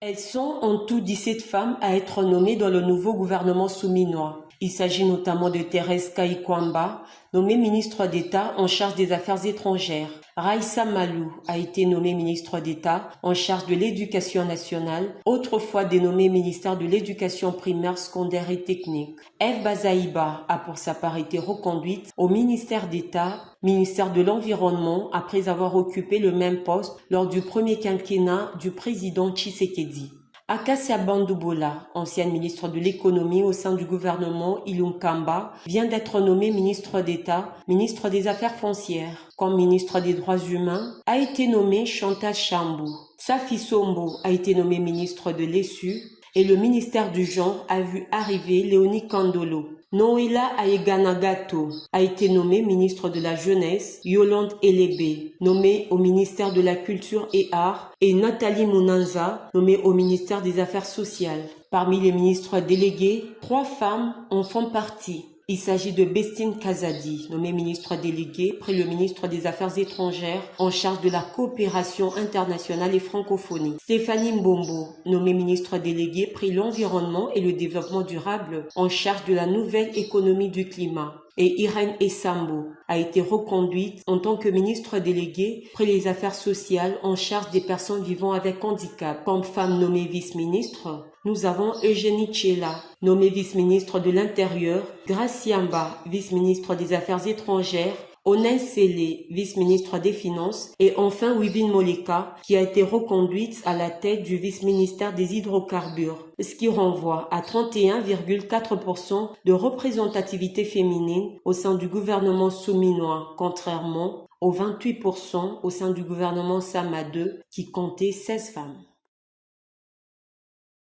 Elles sont en tout 17 femmes à être nommées dans le nouveau gouvernement souminois. Il s'agit notamment de Thérèse Kayikwamba, nommée ministre d'État en charge des Affaires étrangères. Raïssa Malou a été nommée ministre d'État en charge de l'Éducation nationale, autrefois dénommée ministère de l'Éducation primaire, secondaire et technique. Eve Bazaïba a pour sa part été reconduite au ministère d'État, ministère de l'Environnement, après avoir occupé le même poste lors du premier quinquennat du président Tshisekedi. Akasia Bandoubola, ancienne ministre de l'économie au sein du gouvernement Ilunkamba, vient d'être nommée ministre d'État, ministre des Affaires foncières. Comme ministre des Droits humains, a été nommée Chantal Chambou. Safi Sombo a été nommée ministre de l'ESU et le ministère du Genre a vu arriver Léonie Kandolo. Noéla Aeganagato a été nommée ministre de la Jeunesse, Yolande Elébé, nommée au ministère de la Culture et Arts, et Nathalie Mounanza, nommée au ministère des Affaires sociales. Parmi les ministres délégués, 3 femmes en font partie. Il s'agit de Bestine Kazadi, nommée ministre déléguée près le ministre des Affaires étrangères en charge de la coopération internationale et francophonie. Stéphanie Mbombo, nommée ministre déléguée près l'environnement et le développement durable en charge de la nouvelle économie du climat. Et Irène Essambo a été reconduite en tant que ministre déléguée près les affaires sociales en charge des personnes vivant avec handicap. Comme femme nommée vice-ministre, nous avons Eugénie Tchela, nommée vice-ministre de l'Intérieur, Graciamba, vice-ministre des Affaires étrangères, Onen Sele, vice-ministre des Finances, et enfin Wivine Moleka, qui a été reconduite à la tête du vice-ministère des Hydrocarbures, ce qui renvoie à 31,4% de représentativité féminine au sein du gouvernement souminois, contrairement aux 28% au sein du gouvernement Sama II, qui comptait 16 femmes.